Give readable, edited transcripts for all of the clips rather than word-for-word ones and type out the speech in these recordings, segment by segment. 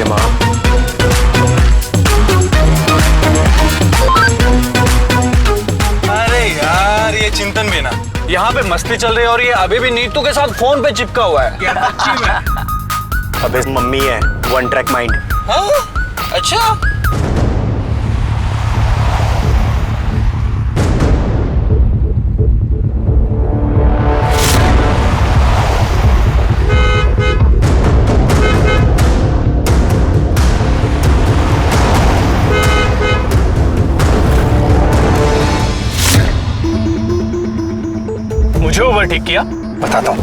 रे माँ। अरे यार ये चिंतन भी ना यहाँ पे मस्ती चल रही है और ये अभी भी नीतू के साथ फोन पे चिपका हुआ है। यार सच्ची में। अबे मम्मी है, वन ट्रैक माइंड। हाँ? अच्छा मुझे ओवरटेक किया, बताता हूँ।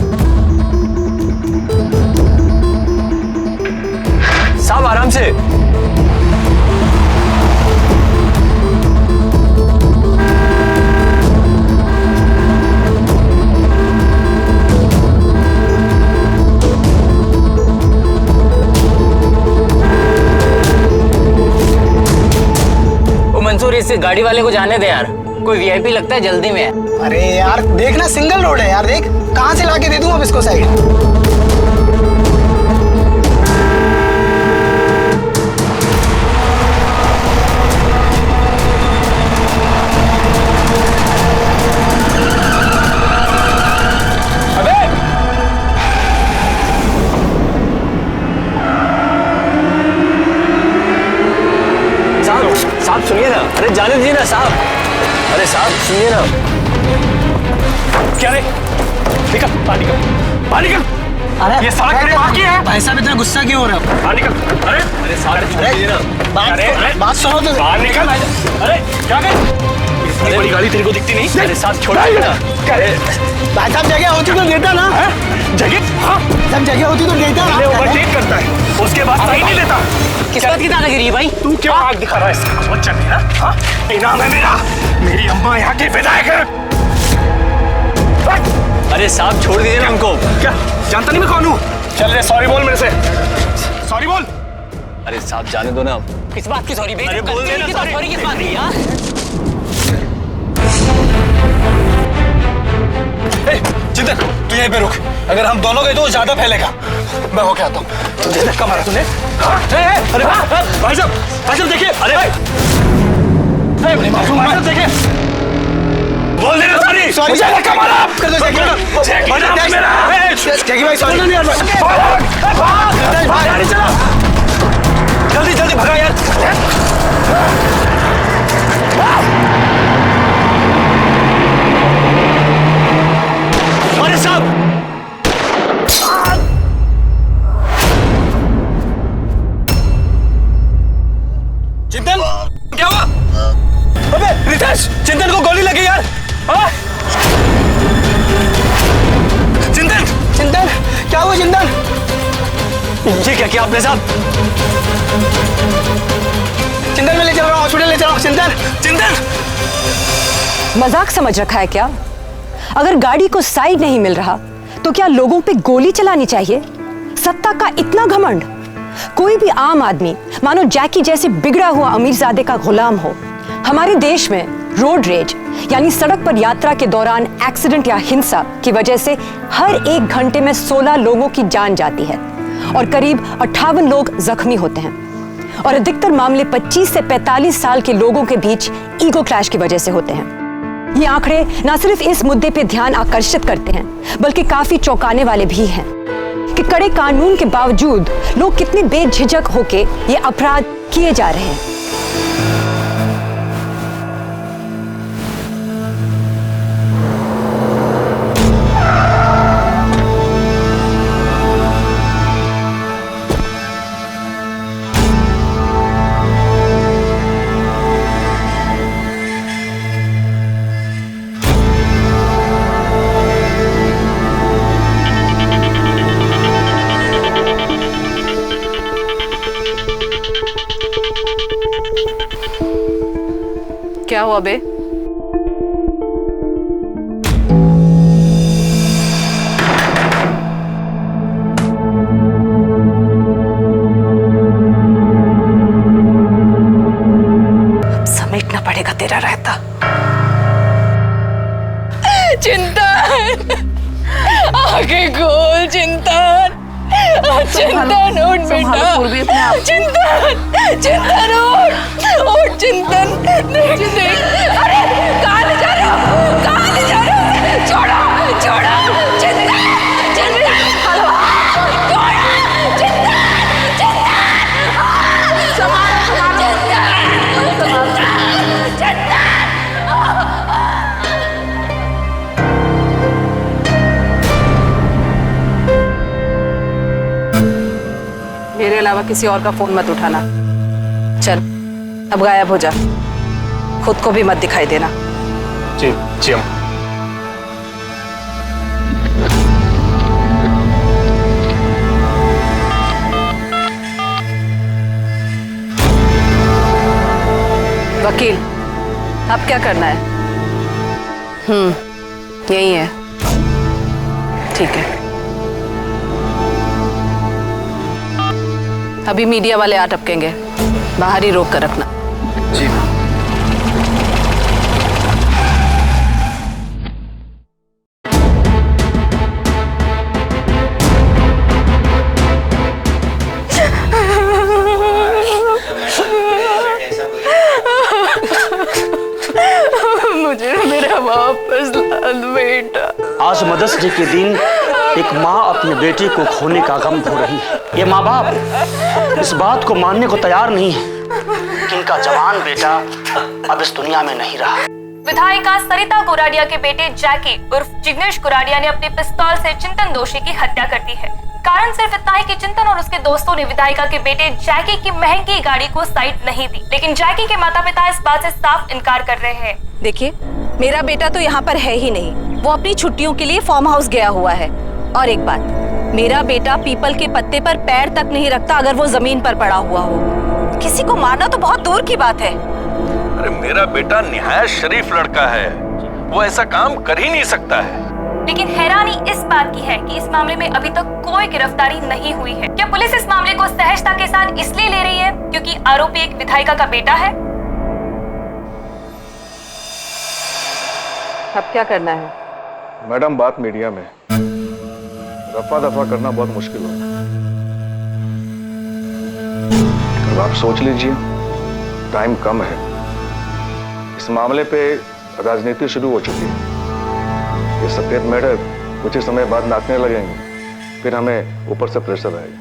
साहब आराम से। वो मंसूर, इस गाड़ी वाले को जाने दे यार, कोई वीआईपी लगता है जल्दी में है। अरे यार देखना, सिंगल रोड है यार, देख कहाँ से लाके दे दूं अब इसको साइड। साहब सुनिए ना, अरे जाने दीजिए ना साहब। अरे साहब सुनिए ना। क्या रे? निकल, बाहर निकल, बाहर निकल। अरे ये सड़क मेरे वहाँ की है। भाई साहब इतना गुस्सा क्यों हो रहा है? बाहर निकल। अरे अरे साहब छोड़ दीजिए ना। बात सुनो तो। बाहर निकल। अरे क्या कर? इतनी बड़ी गाड़ी तेरे को दिखती नहीं? अरे साहब छोड़ दीजिए ना। भाई साहब जगह होती तो देता ना। जगह? हाँ जब जगह होती तो देता ना। ओवरटेक करता है, उसके बाद सही नहीं लेता। किस बात की दादागिरी है भाई? तू क्यों आग दिखा रहा है? इसका समझ चल रही है ना? इनाम है मेरा, मेरी अम्मा यहाँ की विधायक है। अरे साहब छोड़ दीजिए ना हमको। क्या जानता नहीं मैं कौन हूँ? चल रे सॉरी बोल मेरे से, सॉरी बोल। अरे साहब जाने दो ना। किस बात की सॉरी? अरे बोल देना सॉरी। सॉरी किस बात की यार? चिंतन तू यहीं पे रुक, अगर हम दोनों गए तो वो ज्यादा फैलेगा। मैं होके आता हूँ। तुझे धक्का मारा तूने? अरे भाई साहब देखिए। अरे भाई साहब देखिए, बोल देना सॉरी। सॉरी मुझे धक्का मारा कर दो जैकी भाई, सॉरी। जल्दी जल्दी भगा यार। अरे साहब चिंतन क्या हुआ? अबे रितेश, चिंतन को गोली लगी यार। हाँ? चिंतन चिंतन क्या हुआ? चिंतन ये क्या किया आपने साहब? चिंतन में ले चल रहा हूँ, हॉस्पिटल ले चल रहा हूँ। चिंतन मजाक समझ रखा है क्या? अगर गाड़ी को साइड नहीं मिल रहा तो क्या लोगों पे गोली चलानी चाहिए? सत्ता का इतना घमंड? कोई भी आम आदमी मानो जैकी जैसे बिगड़ा हुआ अमीरजादे का गुलाम हो। हमारे देश में रोड रेज यानी सड़क पर यात्रा के दौरान एक्सीडेंट या हिंसा की वजह से हर 1 घंटे में 16 लोगों की जान जाती है और करीब 58 लोग जख्मी होते हैं। और अधिकतर मामले 25 से 45 साल के लोगों के बीच ईगो क्लैश की वजह से होते हैं। ये आंकड़े न सिर्फ इस मुद्दे पे ध्यान आकर्षित करते हैं बल्कि काफी चौंकाने वाले भी हैं कि कड़े कानून के बावजूद लोग कितने बेझिझक होके ये अपराध किए जा रहे हैं। क्या हुआ बे? समेटना पड़ेगा तेरा रहता। चिंतन आगे खोल, चिंतन, चिंतन उठ बेटा। पूर्वी अपने आप चिंतन चिंतन उठ चिंतन देख देख। अरे कहाँ ले जा रहे हो, कहाँ ले जा रहे हो? छोड़ो छोड़ो चिंतन चिंतन छोड़ो चिंतन चिंतन संभालो चिंतन। मेरे अलावा किसी और का फोन मत उठाना। चल अब गायब हो जा, खुद को भी मत दिखाई देना। जी जी अम्मा। वकील, अब क्या करना है? यही है, ठीक है। अभी मीडिया वाले आ टपकेंगे, बाहर ही रोक कर रखना। जी मुझे मेरा वापस ला दो बेटा। आज मदर्स डे के दिन एक माँ अपने बेटे को खोने का गम ढो रही है। ये माँ बाप इस बात को मानने को तैयार नहीं है कि इनका जवान बेटा अब इस दुनिया में नहीं रहा। विधायिका सरिता कुराडिया के बेटे जैकी उर्फ जिग्नेश कुराडिया ने अपने पिस्तौल से चिंतन दोषी की हत्या कर दी है। कारण सिर्फ इतना है कि चिंतन और उसके दोस्तों ने विधायिका के बेटे जैकी की महंगी गाड़ी को साइड नहीं दी, लेकिन जैकी के माता पिता इस बात से साफ इनकार कर रहे हैं। देखिए, मेरा बेटा तो यहाँ पर है ही नहीं, वो अपनी छुट्टियों के लिए फार्म हाउस गया हुआ है। और एक बात, मेरा बेटा पीपल के पत्ते पर पैर तक नहीं रखता अगर वो जमीन पर पड़ा हुआ हो। किसी को मारना तो बहुत दूर की बात है। अरे मेरा बेटा निहायत शरीफ लड़का है, वो ऐसा काम कर ही नहीं सकता है। लेकिन हैरानी इस बात की है कि इस मामले में अभी तक कोई गिरफ्तारी नहीं हुई है। क्या पुलिस इस मामले को सहजता के साथ इसलिए ले रही है क्योंकि आरोपी एक विधायिका का बेटा है? अब क्या करना है? मैडम, बात मीडिया में, रफा दफा करना बहुत मुश्किल होगा। अब आप सोच लीजिए, टाइम कम है। इस मामले पे राजनीति शुरू हो चुकी है। ये सफेद मेढक कुछ ही समय बाद नाचने लगेंगे, फिर हमें ऊपर से प्रेशर आएगा।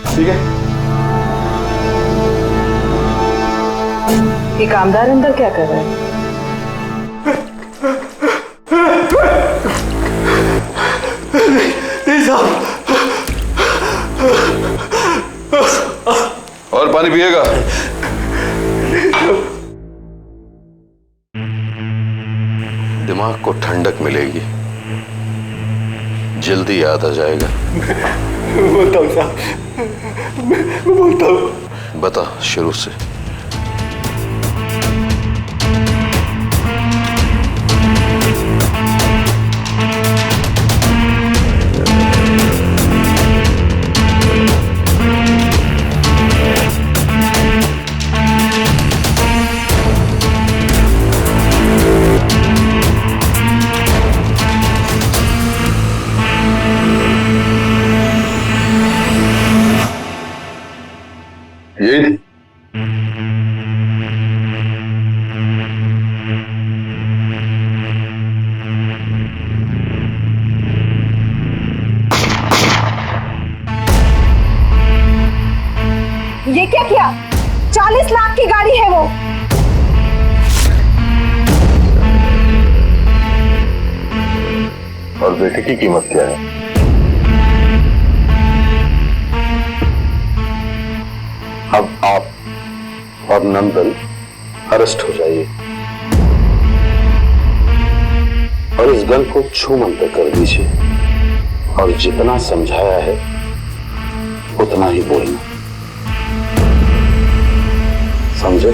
ठीक है। ये कामदार अंदर क्या कर रहे हैं? और पानी पिएगा? दिमाग को ठंडक मिलेगी, जल्दी याद आ जाएगा। बोलता हूँ साहब, मैं बोलता हूँ। बता शुरू से। यही ये क्या किया? 40 लाख की गाड़ी है वो। और बेटे की कीमत क्या है? अब आप और नंदन अरेस्ट हो जाइए और इस गन को छूमंतर कर दीजिए और जितना समझाया है उतना ही बोलना, समझे?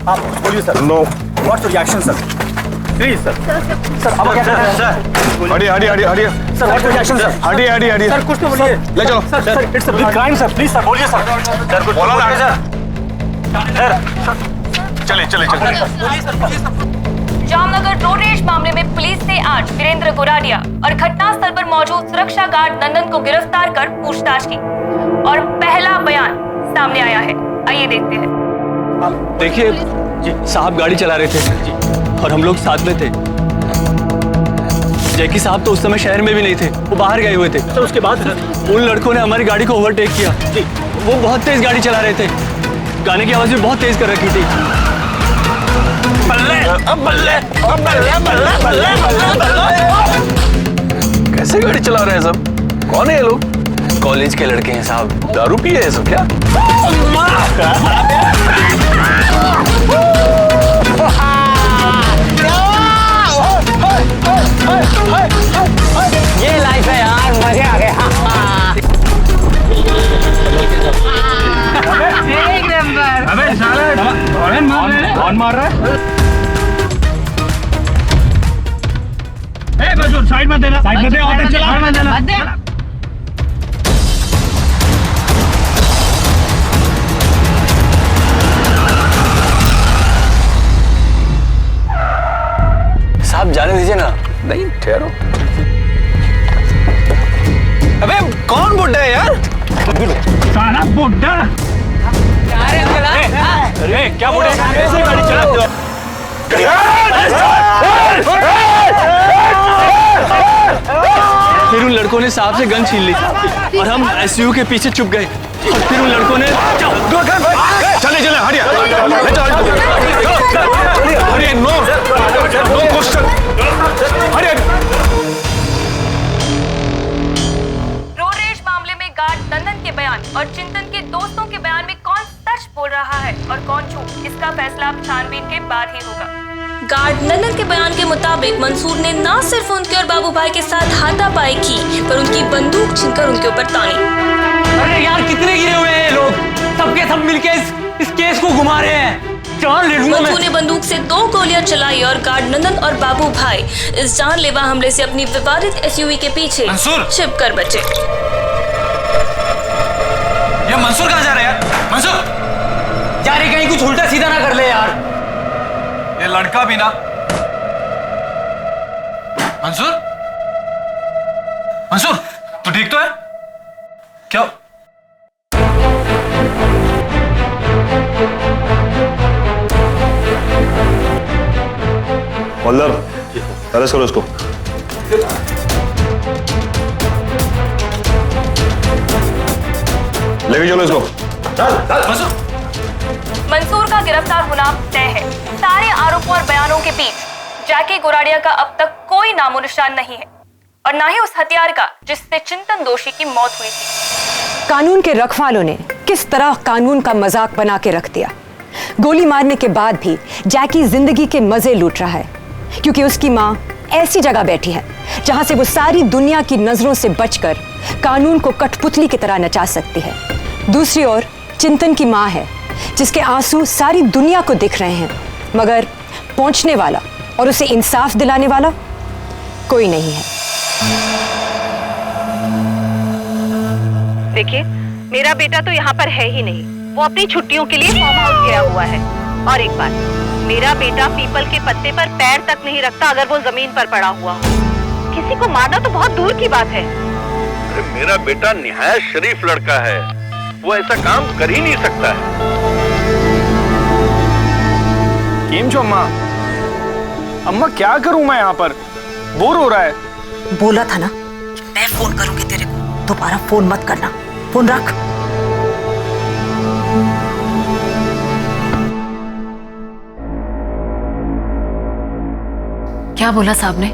आप बोलिए sir. No. What's your reaction sir? Please sir. Sir अब क्या कर रहे हैं सर? हटिए हटिए हटिए हटिए sir what's your reaction sir? हटिए हटिए हटिए सर कुछ तो बोलिए। ले चलो। Sir it's a big crime sir, please sir बोलिए सर। सर कुछ बोला ना। सर। चले चले चले। जामनगर रोड रेज मामले में पुलिस ने आज वीरेंद्र गुराडिया और घटनास्थल पर मौजूद सुरक्षा गार्ड नंदन को गिरफ्तार कर पूछताछ की और पहला बयान सामने आया है। आइए देखते हैं। देखिए साहब गाड़ी चला रहे थे और हम लोग साथ में थे। जैकी साहब तो उस समय शहर में भी नहीं थे, वो बाहर गए हुए थे। तो उसके बाद उन लड़कों ने हमारी गाड़ी को ओवरटेक किया। वो बहुत तेज गाड़ी चला रहे थे, गाने की आवाज भी बहुत तेज कर रखी थी। बल्ले बल्ले बल्ले बल्ले बल्ले बल्ले। कैसे गाड़ी चला रहे हैं सब? कौन है ये लोग? कॉलेज के लड़के हैं साहब। दारू पिए हैं सब क्या? ये लाइफ है यार, मजे आ गए। एक नंबर। अबे साला कौन मार रहा है? ए साइड में देना, साइड में दे, ऑटो चला। साहब जाने दीजिए ना। नहीं ठहरो। अबे कौन बुड्ढा है यार? साला बुड्ढा। अरे क्या बुड्ढा? कैसे गाड़ी चलाते हो? फिर उन लड़कों ने साहब से गन छीन ली और हम एसयू के पीछे छुप गए। और फिर उन लड़कों ने चले चले हरिया हरिया नो क्वेश्चन हरिया। रोड रेज मामले में गार्ड नंदन के बयान और चिंतन के दोस्तों के बयान में कौन सच बोल रहा है और कौन झूठ, इसका फैसला अब छानबीन के बाद ही होगा। गार्ड नंदन के बयान के मुताबिक मंसूर ने न सिर्फ उनके और बाबू भाई के साथ हाथापाई की, पर उनकी बंदूक छीनकर उनके ऊपर तानी। अरे यार कितने गिरे हुए हैं लोग, सबके सब मिलके इस केस को घुमा रहे हैं। मंसूर ने बंदूक से 2 गोलियां चलाई और गार्ड नंदन और बाबू भाई इस जानलेवा हमले से अपनी विवादित एसयूवी के पीछे छिप कर बचे। ये मंसूर कहाँ जा रहे हैं यार? मंसूर जा रहे, कहीं कुछ उल्टा सीधा ना कर ले यार। ये लड़का भी ना। मंसूर मंसूर तू ठीक तो है क्या? हवलदार अरेस्ट करो इसको। लेके चलो इसको। मंसूर का गिरफ्तार होना तय है। सारे आरोपों और बयानों के बीच जैकी गुराडिया का अब तक कोई नामो निशान नहीं है और ना ही उस हथियार का जिससे चिंतन दोषी की मौत हुई थी। कानून के रखवालों ने किस तरह कानून का मजाक बना के रख दिया। गोली मारने के बाद भी जैकी जिंदगी के मजे लूट रहा है क्योंकि उसकी मां ऐसी जगह बैठी है जहां से वो सारी दुनिया की नजरों से बचकर कानून को कठपुतली की तरह नचा सकती है। दूसरी ओर चिंतन की मां है जिसके आंसू सारी दुनिया को दिख रहे हैं, मगर पहुंचने वाला और उसे इंसाफ दिलाने वाला कोई नहीं है। देखिए, मेरा बेटा तो यहाँ पर है ही नहीं, वो अपनी छुट्टियों के लिए फार्म हाउस गया हुआ है। और एक बात, मेरा बेटा पीपल के पत्ते पर पैर तक नहीं रखता अगर वो जमीन पर पड़ा हुआ हो। किसी को मारना तो बहुत दूर की बात है। अरे मेरा बेटा निहायत शरीफ लड़का है, वो ऐसा काम कर ही नहीं सकता है। केम छो अम्मा? अम्मा क्या करूं मैं यहाँ पर? बोर हो रहा है। बोला था ना, मैं फोन करूंगी तेरे को, दोबारा फोन मत करना। फोन रख। क्या बोला साहब ने?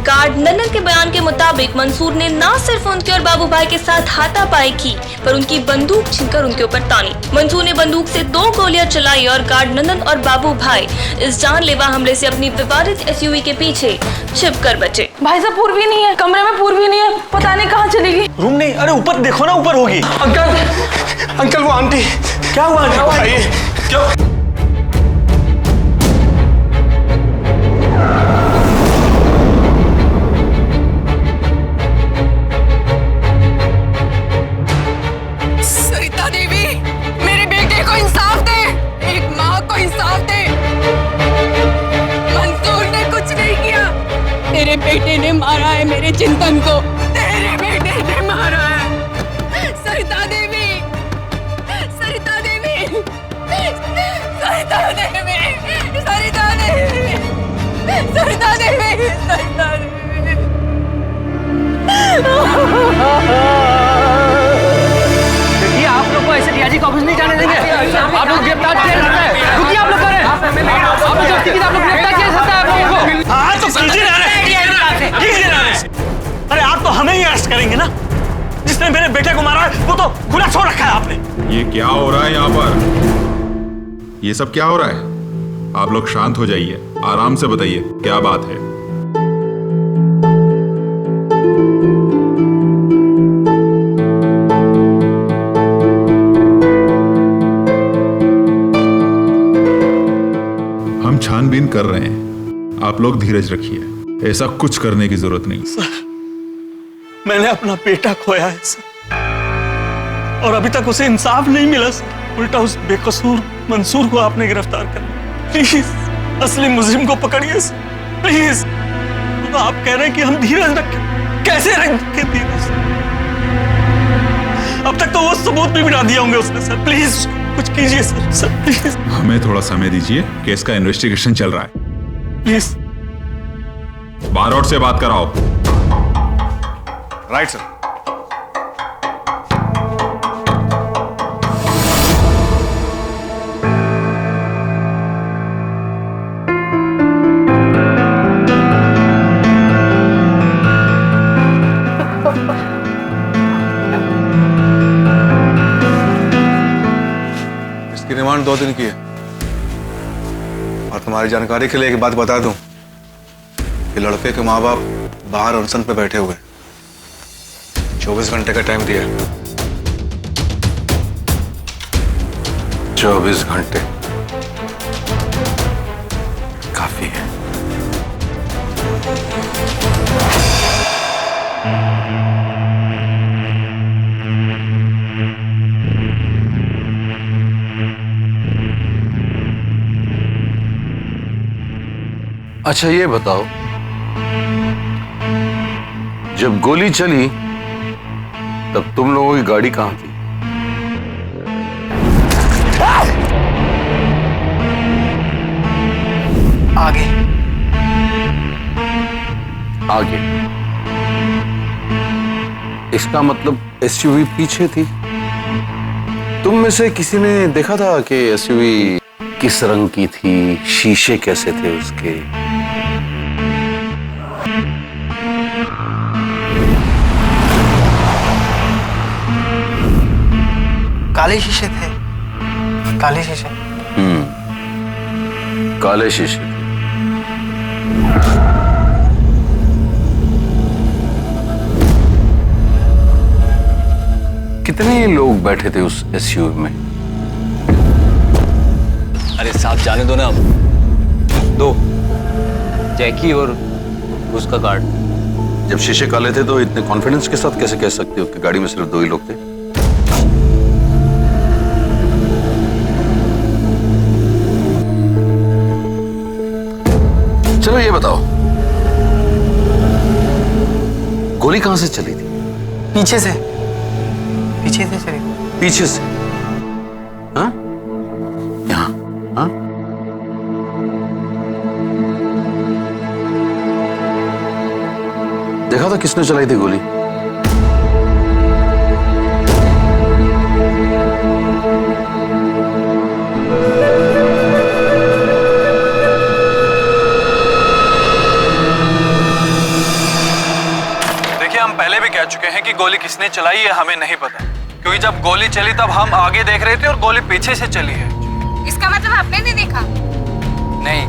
गार्ड नंदन के बयान के मुताबिक मुताबिक मंसूर ने न सिर्फ उनके और बाबू भाई के साथ हाथापाई की, पर उनकी बंदूक छीनकर उनके ऊपर तानी। मंसूर ने बंदूक से 2 गोलियां चलाई और गार्ड नंदन और बाबू भाई इस जानलेवा हमले से अपनी विवादित एसयूवी के पीछे छिपकर बचे। भाई साहब पूर्वी नहीं है, कमरे में पूर्वी नहीं है, पता नहीं कहाँ चली गई। रूम नहीं, अरे ऊपर देखो ना, ऊपर होगी। अंकल वो आंटी। क्या हुआ आंटी? बताइए क्यों? सरिता देवी, मेरे बेटे को इंसाफ दे, एक माँ को इंसाफ दे। मंसूर ने कुछ नहीं किया, तेरे बेटे ने मारा है मेरे चिंतन को, तेरे बेटे ने मारा है। सरिता देवी, सरिता देवी, सरिता देवी, सरिता देवी, सरिता देवी, सरिता देवी। देखिए, आप लोग को ऐसे डीआईजी का ऑफिस नहीं जाने देंगे। आप लोग गिरफ्तार किया जाता है। रुकिए, आप लोग कर रहे हैं। आप लोग जल्दी कीजिए, आप लोग गिरफ्तार किया जाता है आप लोगों को। हाँ तो कीजिए ना, कीजिए ना। अरे आप तो हमें ही अरेस्ट करेंगे ना? जिसने मेरे बेटे को मारा है वो तो खुला छोड़ रखा है आपने। ये क्या हो रहा है यहाँ पर? ये सब क्या हो रहा है? आप लोग शांत हो जाइए, आराम से बताइए क्या बात है। हम छानबीन कर रहे हैं, आप लोग धीरज रखिए, ऐसा कुछ करने की जरूरत नहीं। सर, मैंने अपना बेटा खोया है सर, और अभी तक उसे इंसाफ नहीं मिला सर। उल्टा उस बेकसूर मंसूर को आपने गिरफ्तार कर लिया। प्लीज असली मुजरिम को पकड़िए सर, प्लीज। तो आप कह रहे हैं कि हम धीरज रखें, कैसे रखें धीरज? अब तक तो वो सबूत भी मिटा दिए होंगे उसने सर। प्लीज कुछ कीजिए सर, सर प्लीज। हमें थोड़ा समय दीजिए, केस का इन्वेस्टिगेशन चल रहा है। प्लीज बारोट से बात कराओ। Right sir. इसकी रिमांड 2 दिन की है। और तुम्हारी जानकारी के लिए एक बात बता दूं कि लड़के के माँ बाप बाहर अनशन पे बैठे हुए, 24 घंटे का टाइम दिया। 24 घंटे काफी है। अच्छा ये बताओ, जब गोली चली तब तुम लोगों की गाड़ी कहां थी? आगे। आगे? इसका मतलब एसयूवी पीछे थी। तुम में से किसी ने देखा था कि एसयूवी किस रंग की थी, शीशे कैसे थे उसके? काले शीशे थे, काले शीशे। काले शीशे थे। कितने लोग बैठे थे उस एसयूवी में? अरे साहब जाने दो ना, अब 2, जैकी और उसका गार्ड। जब शीशे काले थे तो इतने कॉन्फिडेंस के साथ कैसे कह सकते हो कि गाड़ी में सिर्फ 2 ही लोग थे? चलो ये बताओ, गोली कहां से चली थी? पीछे से, पीछे से चली। पीछे से? हाँ? यहाँ? हाँ? देखा था किसने चलाई थी गोली? गोली किसने चलाई है हमें नहीं पता, क्योंकि जब गोली चली तब हम आगे देख रहे थे और गोली पीछे से चली है। इसका मतलब आपने नहीं देखा? नहीं,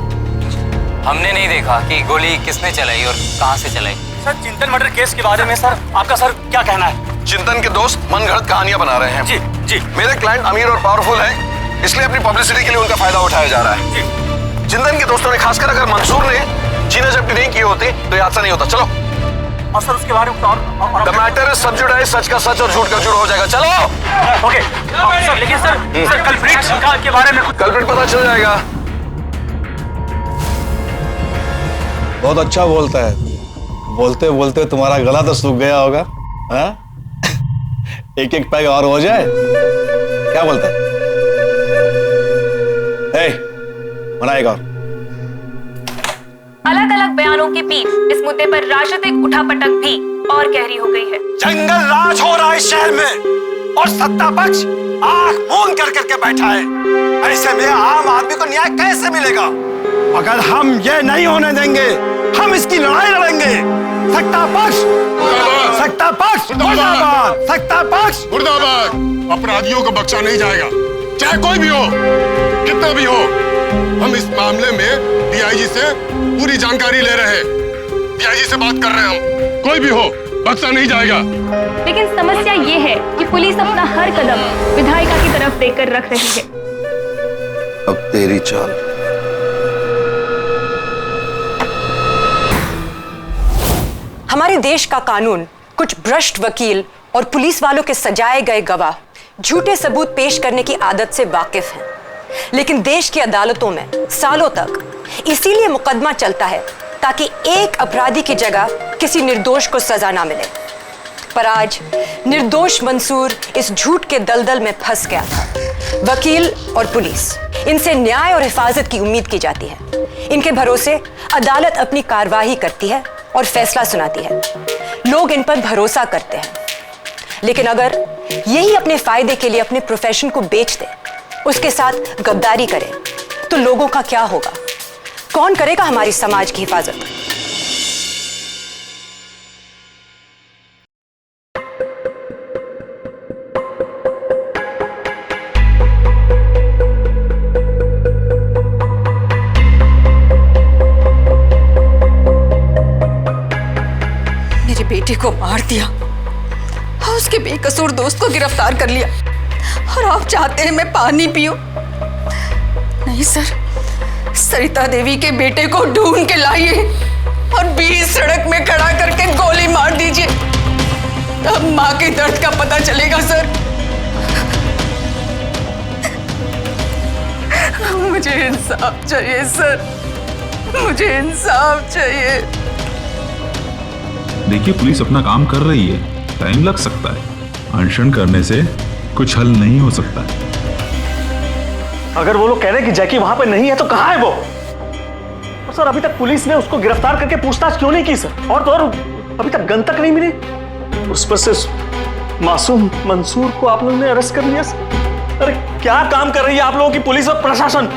हमने नहीं देखा कि गोली किसने चलाई और कहां से चलाई। सर, चिंतन मर्डर केस के बारे में सर आपका सर क्या कहना है? चिंतन के दोस्त मनगढ़ंत कहानियां बना रहे हैं। जी जी। मेरे क्लाइंट अमीर और पावरफुल हैं, इसलिए अपनी पब्लिसिटी के लिए उनका फायदा उठाया जा रहा है। जी। चिंतन के दोस्तों ने, खासकर अगर मंसूर ने जीना जब्ती नहीं की होती तो ये हादसा नहीं होता। चलो। और सर उसके बारे में और द मैटर इज सब्जुडाइज, सच का सच और झूठ का झूठ हो जाएगा। चलो। ओके सर, लेकिन सर कल्प्रिट के बारे में कल्प्रिट पता चल जाएगा। बहुत अच्छा बोलता है, बोलते बोलते तुम्हारा गला तो सूख गया होगा। हाँ? एक एक पैग और हो जाए। क्या बोलता है? बना एक और। अलग अलग बयानों के बीच इस मुद्दे पर राजनीतिक उठापटक भी और गहरी हो गई है। जंगल राज हो रहा है शहर में और सत्ता पक्ष आंख मूंद कर करके बैठा है। ऐसे में आम आदमी को न्याय कैसे मिलेगा? अगर हम ये नहीं होने देंगे, हम इसकी लड़ाई लड़ेंगे। सत्ता पक्ष, सत्ता पक्ष मुर्दाबाद, सत्ता पक्ष मुर्दाबाद। अपराधियों को बख्शा नहीं जाएगा, चाहे कोई भी हो, कितना भी हो। हम इस मामले में डीआईजी से पूरी जानकारी ले रहे हैं, डीआईजी से बात कर रहे हैं हम। कोई भी हो, बख्शा नहीं जाएगा। लेकिन समस्या ये है कि पुलिस अपना हर कदम विधायिका की तरफ देकर रख रही है। अब तेरी चाल। हमारे देश का कानून कुछ भ्रष्ट वकील और पुलिस वालों के सजाए गए गवाह झूठे सबूत पेश करने की आदत से वाकिफ हैं। लेकिन देश की अदालतों में सालों तक इसीलिए मुकदमा चलता है ताकि एक अपराधी की जगह किसी निर्दोष को सजा ना मिले। पर आज निर्दोष मंसूर इस झूठ के दलदल में फंस गया था। वकील और पुलिस, इनसे न्याय और हिफाजत की उम्मीद की जाती है। इनके भरोसे अदालत अपनी कार्यवाही करती है और फैसला सुनाती है। लोग इन पर भरोसा करते हैं। लेकिन अगर यही अपने फायदे के लिए अपने प्रोफेशन को बेच दे, उसके साथ गद्दारी करे, तो लोगों का क्या होगा? कौन करेगा हमारी समाज की हिफाजत? मेरे बेटे को मार दिया और उसके बेकसूर दोस्त को गिरफ्तार कर लिया, और आप चाहते हैं मैं पानी पीऊं? नहीं सर, सरिता देवी के बेटे को ढूंढ के लाइए और बीच सड़क में खड़ा करके गोली मार दीजिए, तब माँ के दर्द का पता चलेगा सर। मुझे इंसाफ चाहिए सर, मुझे इंसाफ चाहिए। देखिए, पुलिस अपना काम कर रही है, टाइम लग सकता है। अनशन करने से कुछ हल नहीं हो सकता है। अगर वो लोग कह रहे हैं कि जैकी वहां पे नहीं है तो कहां है वो? और सर, अभी तक पुलिस ने उसको गिरफ्तार करके पूछताछ क्यों नहीं की सर? और तो और अभी तक गन तक नहीं मिली। उस पर से मासूम मंसूर को आप लोगों ने अरेस्ट कर लिया सर। अरे क्या काम कर रही है आप लोगों की पुलिस और प्रशासन?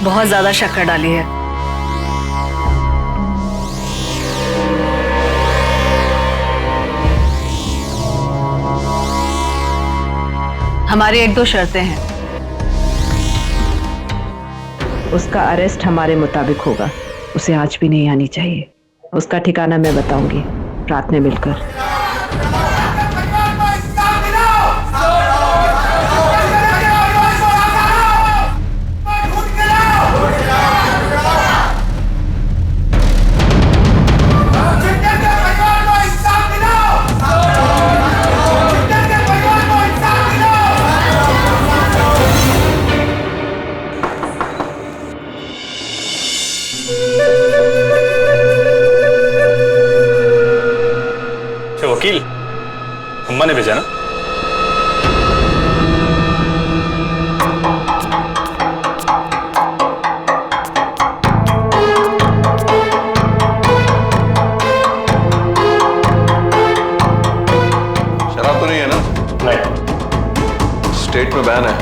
बहुत ज्यादा शक्कर डाली है। हमारी एक दो शर्तें हैं। उसका अरेस्ट हमारे मुताबिक होगा, उसे आज भी नहीं आनी चाहिए। उसका ठिकाना मैं बताऊंगी, रात में मिलकर। वकील, अम्मा ने भेजा ना? शराब तो नहीं है ना? नहीं। स्टेट में बैन है।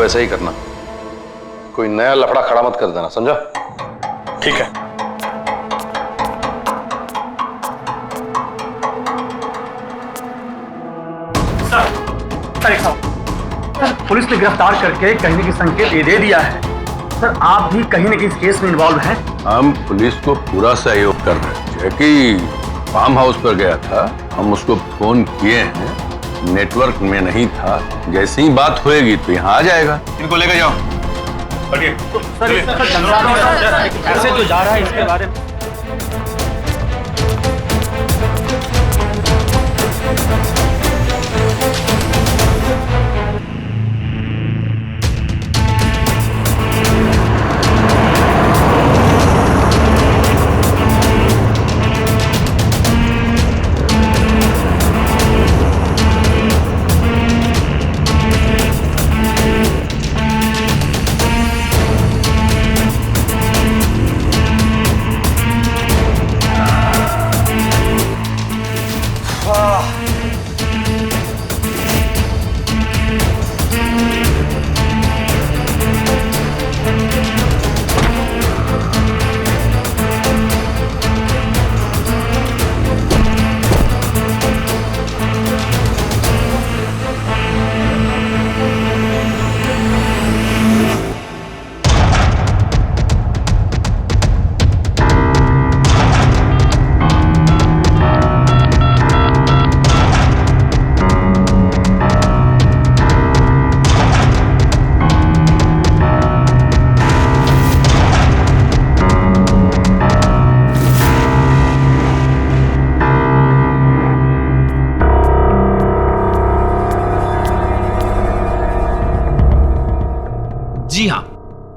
वैसा ही करना, कोई नया लफड़ा खड़ा मत कर देना, समझा? ठीक है। सर, पुलिस ने गिरफ्तार करके कहने की संकेत ये दे दिया है। सर, आप भी कहीं न कहीं इस केस में इन्वॉल्व हैं। हम पुलिस को पूरा सहयोग कर रहे हैं। जैकी फार्म हाउस पर गया था, हम उसको फोन किए हैं, नेटवर्क में नहीं था। जैसे ही बात होएगी तो यहाँ आ जाएगा। इनको लेकर जाओ। कैसे जो जा रहा है इसके बारे में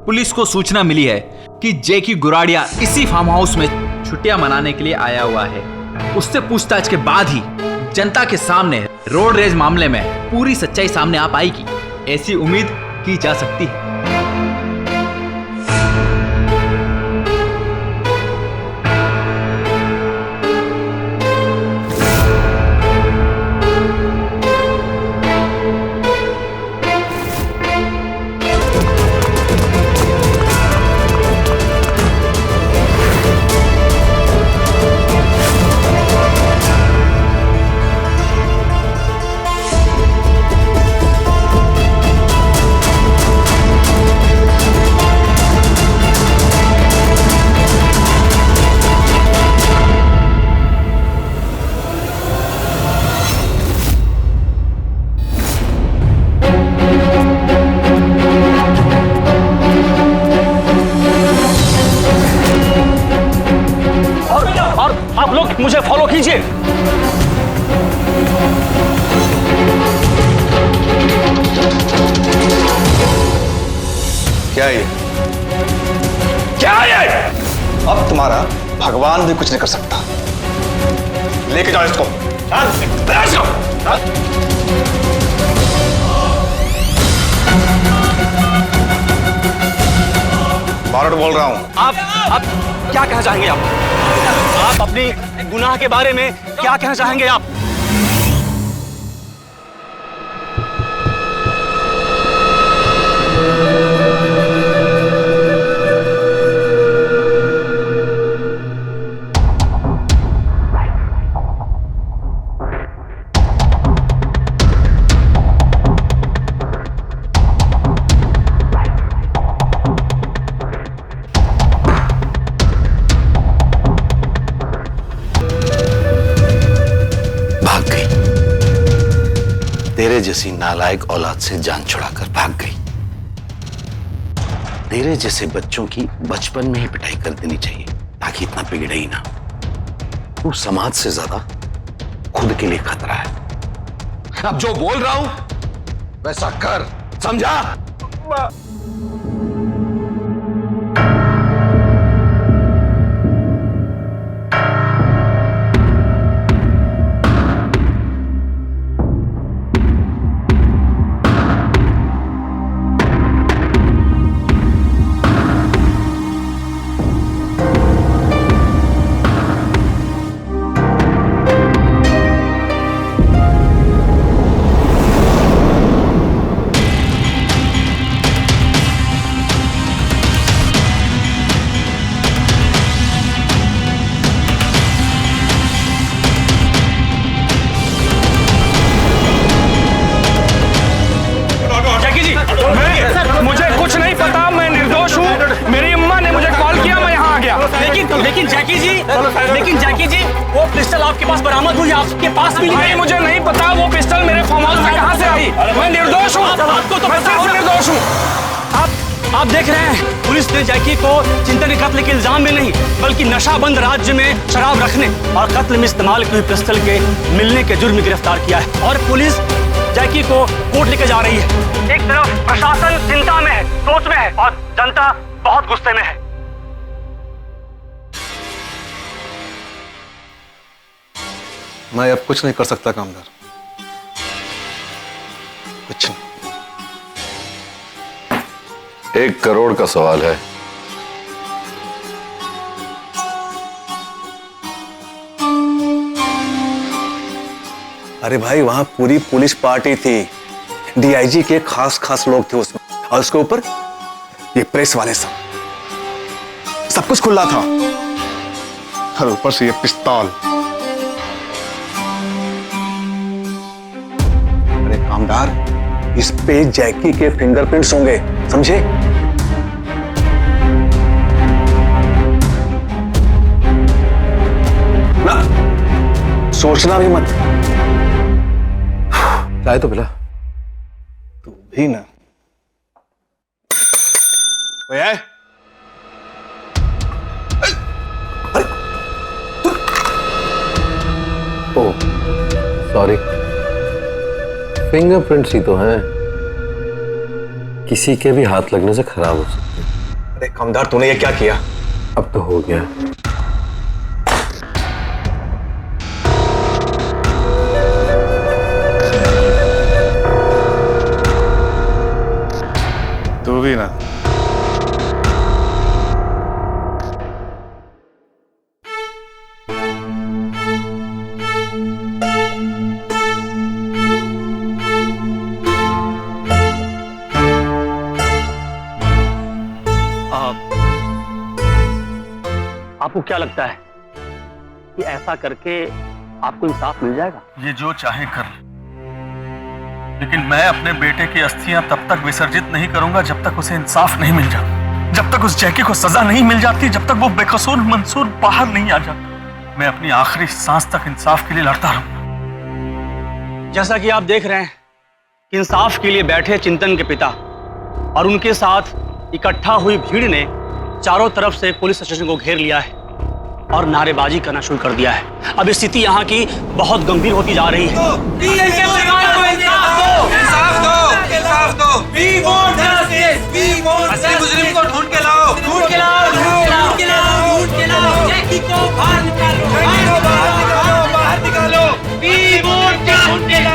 पुलिस को सूचना मिली है कि जैकी गुराडिया इसी फार्म हाउस में छुट्टियां मनाने के लिए आया हुआ है। उससे पूछताछ के बाद ही जनता के सामने रोड रेज मामले में पूरी सच्चाई सामने आ पाएगी, ऐसी उम्मीद की जा सकती है। मुझे फॉलो कीजिए। क्या ये? क्या ये? अब तुम्हारा भगवान भी कुछ नहीं कर सकता। लेके जाओ इसको। बारोट बोल रहा हूं। आप क्या कहना चाहेंगे? आप अपनी गुनाह के बारे में क्या कहना चाहेंगे? आप तेरे जैसी नालायक औलाद से जान छुड़ाकर भाग गई। तेरे जैसे बच्चों की बचपन में ही पिटाई कर देनी चाहिए ताकि इतना बिगड़े ही ना। तू समाज से ज्यादा खुद के लिए खतरा है। अब जो बोल रहा हूं वैसा कर, समझा? लेकिन जैकी जी वो पिस्टल आपके पास बरामद हुई, आपके पास भी भाई मुझे नहीं पता वो पिस्टल मेरे फार्म हाउस में कहाँ से आई। मैं निर्दोष हूँ, आपको तो पता है निर्दोष हूँ। आप देख रहे हैं पुलिस ने जैकी को चिंतन के कत्ल के इल्जाम में नहीं बल्कि नशाबंद राज्य में शराब रखने और कत्ल में इस्तेमाल की हुई पिस्टल के मिलने के जुर्म में गिरफ्तार किया है और पुलिस जैकी को कोर्ट लेकर जा रही है। एक तरफ प्रशासन चिंता में है, सोच में है और जनता बहुत गुस्से में है। मैं अब कुछ नहीं कर सकता कामदार, कुछ नहीं। 1 करोड़ का सवाल है। अरे भाई वहां पूरी पुलिस पार्टी थी, डीआईजी के खास लोग थे उसमें, और उसके ऊपर ये प्रेस वाले सब कुछ खुला था, और ऊपर से ये पिस्तौल। अरे कामदार, इस पे जैकी के फिंगरप्रिंट्स होंगे, समझे? ना सोचना भी मत। चाहे तो पिला। तू भी ना। ओए है? ओह सॉरी, फिंगरप्रिंट्स ही तो हैं, किसी के भी हाथ लगने से खराब हो सकते हैं। अरे कामदार, तूने ये क्या किया? अब तो हो गया। तू भी ना। आपको क्या लगता है कि ऐसा करके आपको इंसाफ मिल जाएगा? ये जो चाहे कर ले, लेकिन मैं अपने बेटे की अस्थियां तब तक विसर्जित नहीं करूंगा जब तक उसे इंसाफ नहीं मिल जाता, जब तक उस जैकी को सजा नहीं मिल जाती, जब तक वो बेकसूर मंसूर बाहर नहीं आ जाता। मैं अपनी आखिरी सांस तक इंसाफ के लिए लड़ता रहूंगा। जैसा कि आप देख रहे हैं कि इंसाफ के लिए बैठे चिंतन के पिता और उनके साथ इकट्ठा हुई भीड़ ने चारों तरफ से पुलिस स्टेशन को घेर लिया है और नारेबाजी करना शुरू कर दिया है। अब स्थिति यहाँ की बहुत गंभीर होती जा रही है। असली मुजरिम को ढूंढ के लाओ, ढूंढ के लाओ, ढूंढ के लाओ, ढूंढ के लाओ, जैकी को बाहर निकालो, बाहर निकालो, we want justice,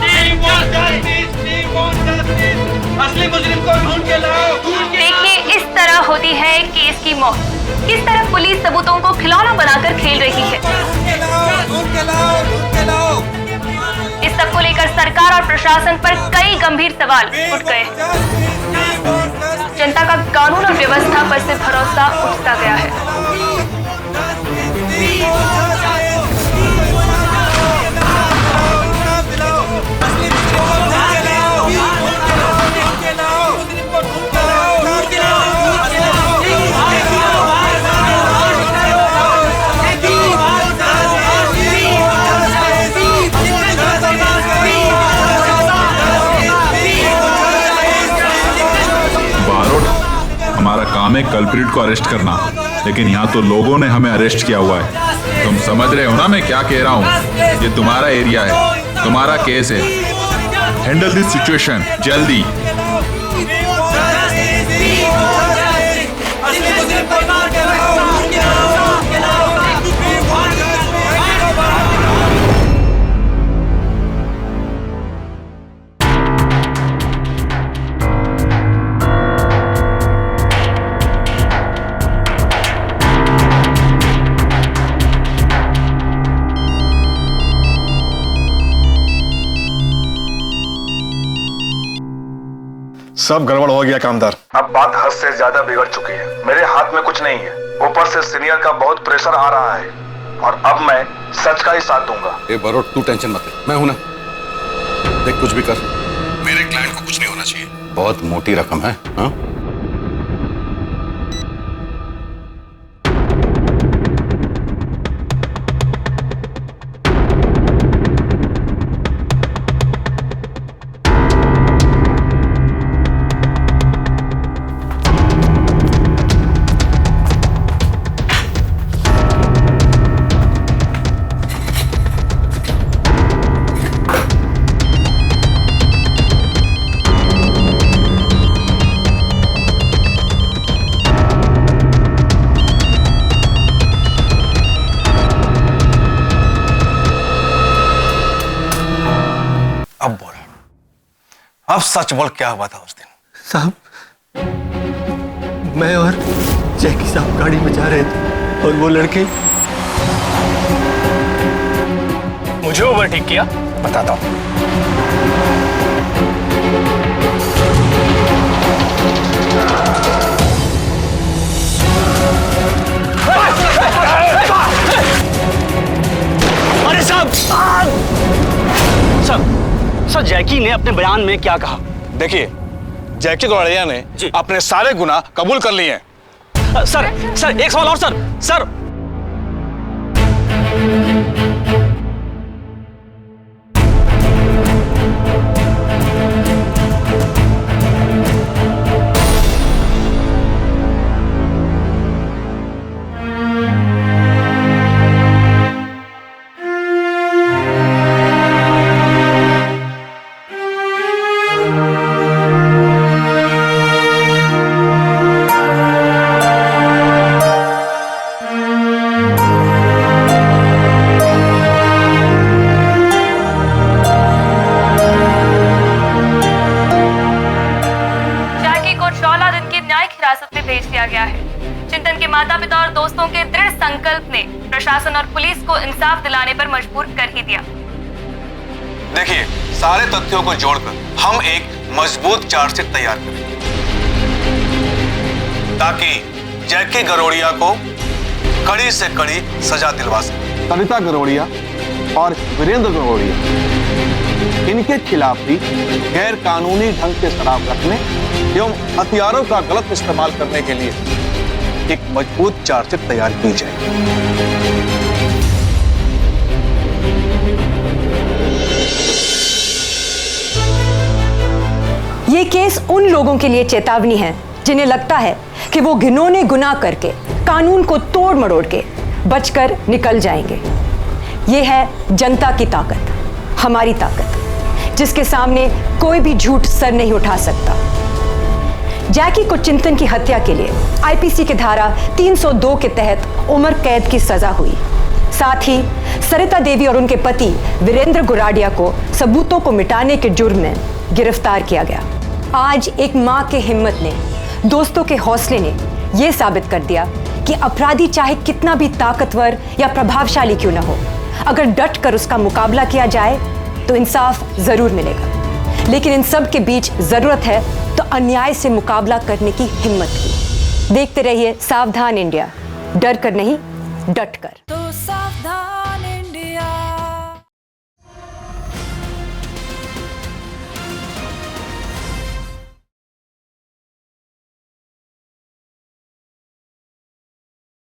we want justice, we want justice, असली मुजरिम को ढूंढ के लाओ। देखिए, इस तरह होती है केस की मौत, किस तरह पुलिस सबूतों को खिलौना बनाकर खेल रही है। इस सब को लेकर सरकार और प्रशासन पर कई गंभीर सवाल उठ गए। जनता का कानून और व्यवस्था पर से भरोसा उठता गया है। हमारा काम है कल्प्रिट को अरेस्ट करना, लेकिन यहाँ तो लोगों ने हमें अरेस्ट किया हुआ है। तुम समझ रहे हो ना मैं क्या कह रहा हूँ? ये तुम्हारा एरिया है, तुम्हारा केस है। हैंडल दिस सिचुएशन जल्दी। सब गड़बड़ हो गया कामदार। अब बात हद से ज्यादा बिगड़ चुकी है। मेरे हाथ में कुछ नहीं है, ऊपर से सीनियर का बहुत प्रेशर आ रहा है और अब मैं सच का ही साथ दूंगा। ए बरोड़, तू टेंशन मत ले, मैं हूं ना। देख कुछ भी कर, मेरे क्लाइंट को कुछ नहीं होना चाहिए। बहुत मोटी रकम है। हाँ? अब सच बोल, क्या हुआ था उस दिन? साहब, मैं और जैकी साहब गाड़ी में जा रहे थे और वो लड़के मुझे ओवरटेक किया। बताता हूं। अरे साहब, सर जैकी ने अपने बयान में क्या कहा? देखिए, जैकी गुराड़िया ने अपने सारे गुनाह कबूल कर लिए हैं। सर एक सवाल और सर भेज दिया गया है। चिंतन के माता पिता और दोस्तों के दृढ़ संकल्प ने प्रशासन और पुलिस को इंसाफ दिलाने पर मजबूर कर ही दिया। देखिए, सारे तथ्यों को जोड़कर हम एक मजबूत चार्जशीट तैयार करें ताकि जैकी गरोड़िया को कड़ी से कड़ी सजा दिलवा सके। सरिता गरोड़िया और वीरेंद्र गरोड़िया, इनके खिलाफ भी गैर कानूनी ढंग से शराब रखने एवं हथियारों का गलत इस्तेमाल करने के लिए एक मजबूत चार्जशीट तैयार की जाए। ये केस उन लोगों के लिए चेतावनी है जिन्हें लगता है कि वो घिनौने गुनाह करके कानून को तोड़ मरोड़ के बचकर निकल जाएंगे। ये है जनता की ताकत, हमारी ताकत, जिसके सामने कोई भी झूठ सर नहीं उठा सकता। जैकी को चिंतन की हत्या के लिए आईपीसी की धारा 302 के तहत उम्र कैद की सजा हुई। साथ ही सरिता देवी और उनके पति वीरेंद्र गुराड़िया को सबूतों को मिटाने के जुर्म में गिरफ्तार किया गया। आज एक मां के हिम्मत ने, दोस्तों के हौसले ने यह साबित कर दिया कि अपराधी चाहे कितना भी ताकतवर या प्रभावशाली क्यों ना हो, अगर डट कर उसका मुकाबला किया जाए तो इंसाफ जरूर मिलेगा। लेकिन इन सब के बीच जरूरत है तो अन्याय से मुकाबला करने की हिम्मत की। देखते रहिए सावधान इंडिया, डर कर नहीं डट कर। तो सावधान।